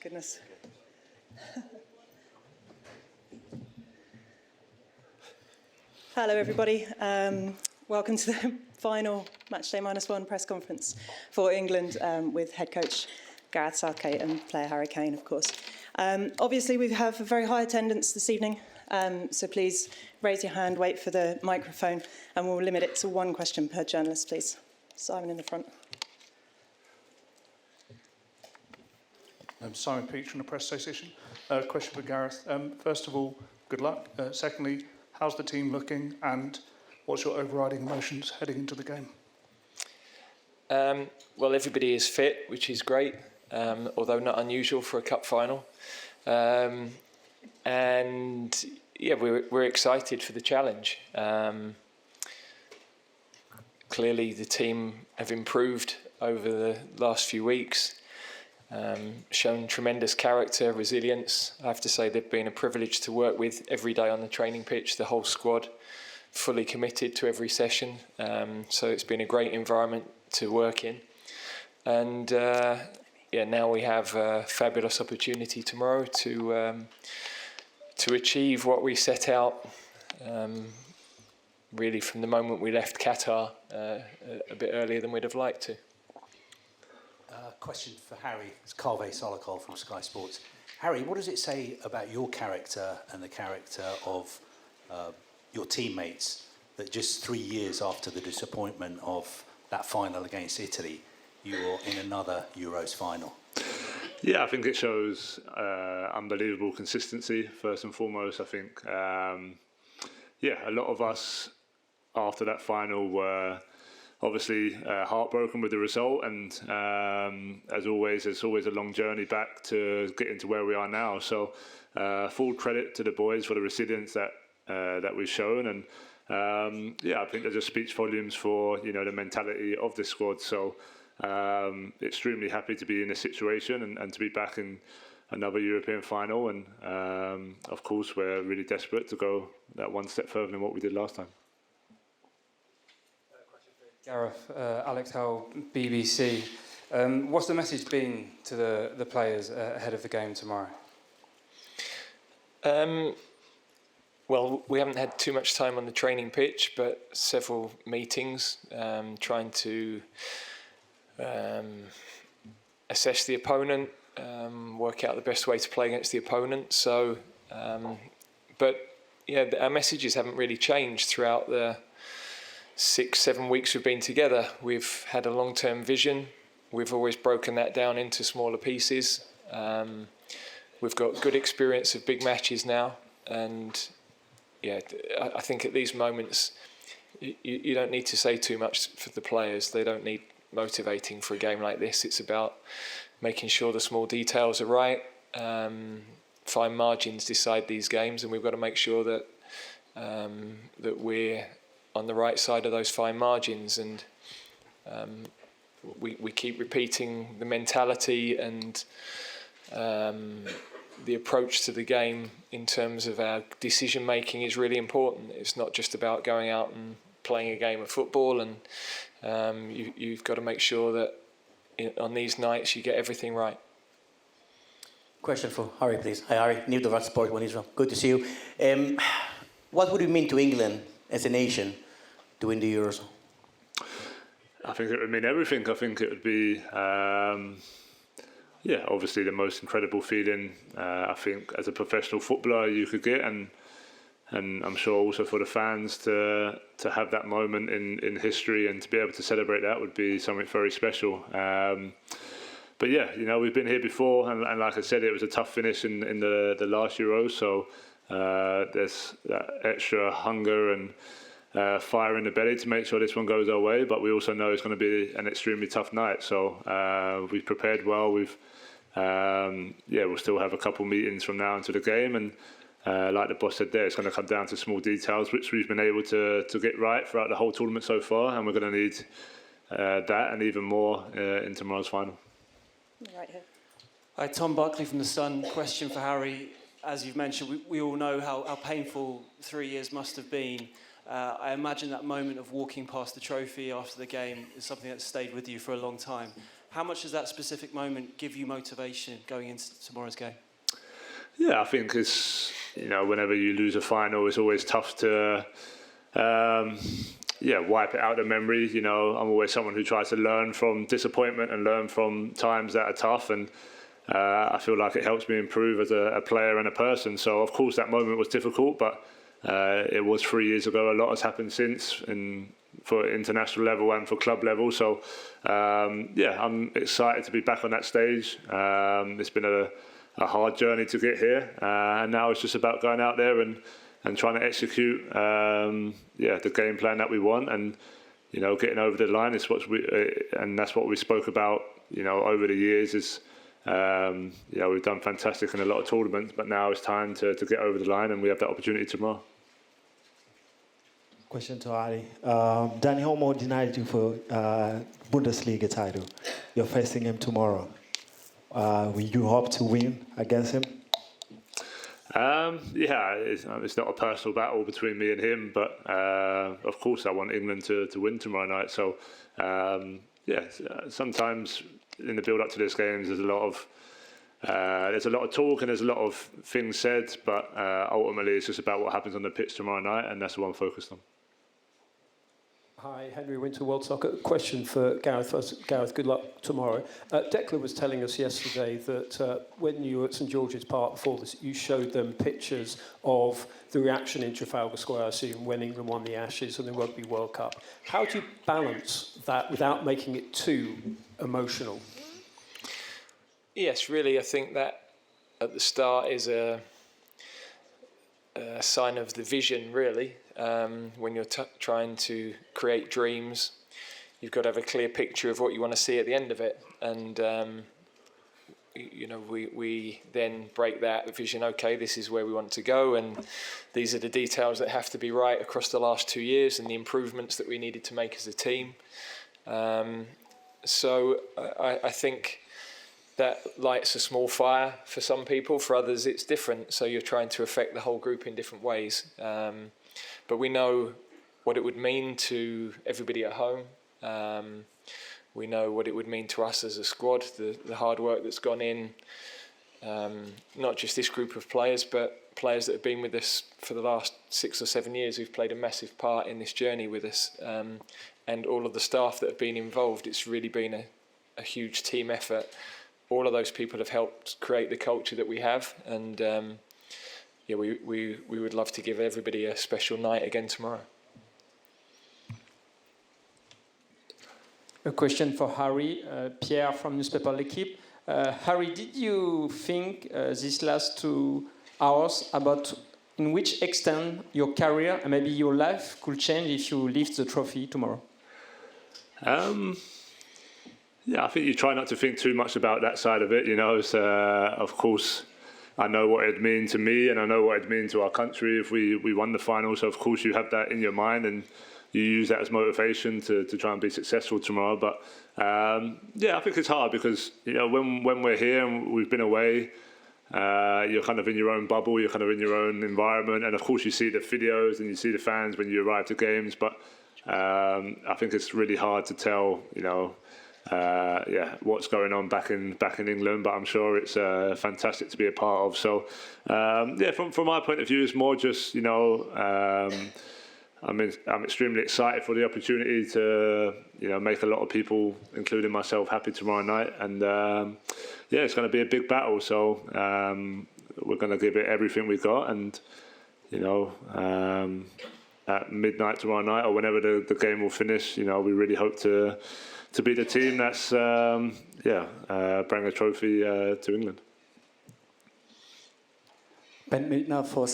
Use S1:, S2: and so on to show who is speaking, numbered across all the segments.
S1: goodness. Hello, everybody. Welcome to the final Matchday -1 press conference for England with head coach Gareth Southgate and player Harry Kane, of course. Obviously, we have a very high attendance this evening, so please raise your hand, wait for the microphone, and we'll limit it to one question per journalist, please. Simon in the front.
S2: I'm Simon Peach from the Press Association. Question for Gareth. First of all, good luck. Secondly, how's the team looking, and what's your overriding emotions heading into the game?
S3: Well, everybody is fit, which is great, although not unusual for a cup final. And yeah, we're excited for the challenge. Clearly, the team have improved over the last few weeks. Shown tremendous character, resilience. I have to say they've been a privilege to work with every day on the training pitch, the whole squad, fully committed to every session. So it's been a great environment to work in. And yeah, now we have a fabulous opportunity tomorrow to achieve what we set out really from the moment we left Qatar a bit earlier than we'd have liked to.
S4: Question for Harry. It's Gareth Southgate from Sky Sports. Harry, what does it say about your character and the character of your teammates that just 3 years after the disappointment of that final against Italy, you are in another Euros final?
S5: Yeah, I think it shows unbelievable consistency, first and foremost. I think, yeah, a lot of us after that final were obviously heartbroken with the result, and as always, it's always a long journey back to getting to where we are now. So full credit to the boys for the resilience that we've shown, and yeah, I think that just speaks volumes for the mentality of the squad. So extremely happy to be in this situation and to be back in another European final, and of course we're really desperate to go that one step further than what we did last time.
S6: Gareth, Alex Howell, BBC. What's the message been to the players ahead of the game tomorrow?
S3: Well, we haven't had too much time on the training pitch, but several meetings trying to assess the opponent, work out the best way to play against the opponent. So, but yeah, our messages haven't really changed throughout the 6-7 weeks we've been together. We've had a long-term vision. We've always broken that down into smaller pieces. We've got good experience of big matches now, and yeah, I think at these moments you don't need to say too much for the players. They don't need motivating for a game like this. It's about making sure the small details are right. Fine margins decide these games, and we've got to make sure that that we're on the right side of those fine margins, and we keep repeating the mentality and the approach to the game in terms of our decision making is really important. It's not just about going out and playing a game of football, and you've got to make sure that on these nights you get everything right.
S7: Question for Harry, please. Hi, Harry. Neil Devat, Sport 1 Israel. Good to see you. What would it mean to England as a nation to win the Euros?
S5: I think it would mean everything. I think it would be, yeah, obviously the most incredible feeling I think as a professional footballer you could get, and I'm sure also for the fans to have that moment in history and to be able to celebrate that would be something very special. But yeah, we've been here before, and like I said, it was a tough finish in the last Euro, so there's that extra hunger and fire in the belly to make sure this one goes our way, but we also know it's going to be an extremely tough night. So we've prepared well. Yeah, we'll still have a couple meetings from now until the game, and like the boss said there, it's going to come down to small details, which we've been able to get right throughout the whole tournament so far, and we're going to need that and even more in tomorrow's final.
S1: Right here.
S8: Hi, Tom Buckley from The Sun. Question for Harry. As you've mentioned, we all know how painful 3 years must have been. I imagine that moment of walking past the trophy after the game is something that stayed with you for a long time. How much does that specific moment give you motivation going into tomorrow's game?
S5: Yeah, I think it's, whenever you lose a final, it's always tough to, wipe it out of memory. I'm always someone who tries to learn from disappointment and learn from times that are tough. And I feel like it helps me improve as a player and a person. So, of course, that moment was difficult, but it was 3 years ago. A lot has happened since, for international level and for club level. So, I'm excited to be back on that stage. It's been a hard journey to get here, and now it's just about going out there and trying to execute the game plan that we want, and getting over the line is and that's what we spoke about over the years. Is we've done fantastic in a lot of tournaments, but now it's time to get over the line, and we have that opportunity tomorrow.
S9: Question to Ali. Dani Olmo denied you for Bundesliga title. You're facing him tomorrow. Will you hope to win against him?
S5: It's not a personal battle between me and him, but of course I want England to win tomorrow night. So sometimes in the build-up to this game, there's a lot of talk and there's a lot of things said, but ultimately it's just about what happens on the pitch tomorrow night, and that's what I'm focused on.
S10: Hi, Henry Winter, World Soccer. Question for Gareth. First, Gareth, good luck tomorrow. Declan was telling us yesterday that when you were at St George's Park before this, you showed them pictures of the reaction in Trafalgar Square, I assume, when England won the Ashes and the Rugby World Cup. How do you balance that without making it too emotional?
S3: Yes, really, I think that at the start is a sign of the vision, really. When you're trying to create dreams, you've got to have a clear picture of what you want to see at the end of it. And, we then break that vision. Okay, this is where we want to go. And these are the details that have to be right across the last 2 years and the improvements that we needed to make as a team. So I think that lights a small fire for some people. For others, it's different. So you're trying to affect the whole group in different ways. But we know what it would mean to everybody at home. We know what it would mean to us as a squad, the hard work that's gone in, not just this group of players, but players that have been with us for the last 6 or 7 years who've played a massive part in this journey with us, and all of the staff that have been involved. It's really been a huge team effort. All of those people have helped create the culture that we have, and we would love to give everybody a special night again tomorrow.
S6: A question for Harry, Pierre from newspaper L'Equipe. Harry, did you think these last 2 hours about in which extent your career and maybe your life could change if you lift the trophy tomorrow?
S5: I think you try not to think too much about that side of it. Of course, I know what it'd mean to me, and I know what it'd mean to our country if we won the final. So of course you have that in your mind, and you use that as motivation to try and be successful tomorrow. But I think it's hard because when we're here and we've been away, you're kind of in your own bubble, you're kind of in your own environment, and of course you see the videos and you see the fans when you arrive to games. But I think it's really hard to tell, what's going on back in England, but I'm sure it's fantastic to be a part of. So from my point of view, it's more just I'm extremely excited for the opportunity to make a lot of people, including myself, happy tomorrow night, and it's going to be a big battle. So we're going to give it everything we got, and at midnight tomorrow night or whenever the game will finish, we really hope to be the team that's bring a trophy to England.
S11: Ben Miltner for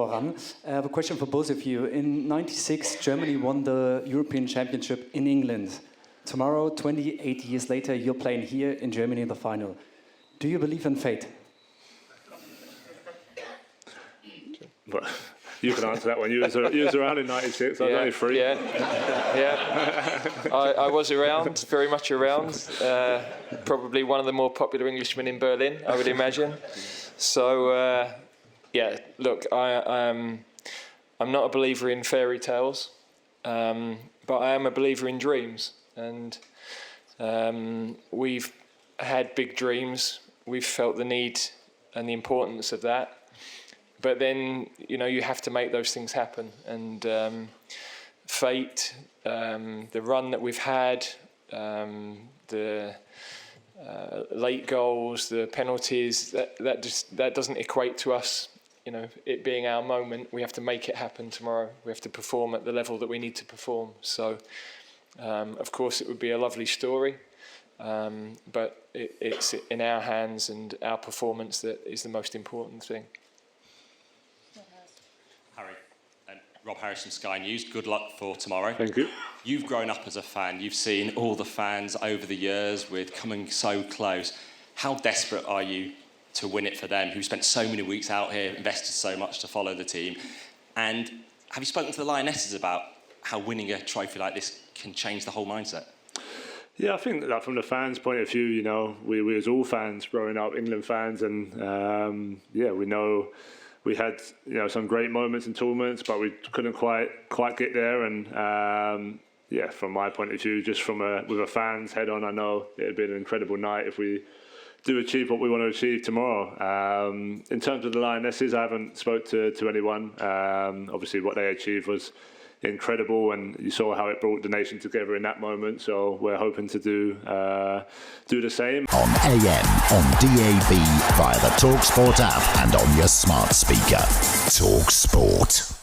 S11: RAN. I have a question for both of you. In '96, Germany won the European Championship in England. Tomorrow, 28 years later, you're playing here in Germany in the final. Do you believe in fate?
S5: But you can answer that one. You was around in '96. I was only 3.
S3: I was around, very much around. Probably one of the more popular Englishmen in Berlin, I would imagine. So, look, I'm not a believer in fairy tales, but I am a believer in dreams. And We've had big dreams. We've felt the need and the importance of that. But then, you have to make those things happen. And fate, the run that we've had, the late goals, the penalties, that doesn't equate to us, it being our moment. We have to make it happen tomorrow. We have to perform at the level that we need to perform. So, of course, it would be a lovely story, but it's in our hands and our performance that is the most important thing.
S12: Harry, Rob Harris from Sky News. Good luck for tomorrow.
S5: Thank you.
S12: You've grown up as a fan. You've seen all the fans over the years with coming so close. How desperate are you to win it for them, who spent so many weeks out here, invested so much to follow the team? And have you spoken to the Lionesses about how winning a trophy like this can change the whole mindset?
S5: Yeah, I think that from the fans' point of view, we was all fans growing up, England fans, and we know we had some great moments in tournaments, but we couldn't quite get there. And from my point of view, just with a fan's head on, I know it'd be an incredible night if we do achieve what we want to achieve tomorrow. In terms of the Lionesses, I haven't spoke to anyone. Obviously, what they achieved was incredible, and you saw how it brought the nation together in that moment. So we're hoping to do the same.
S13: On AM, on DAB, via the talkSPORT app and on your smart speaker. talkSPORT.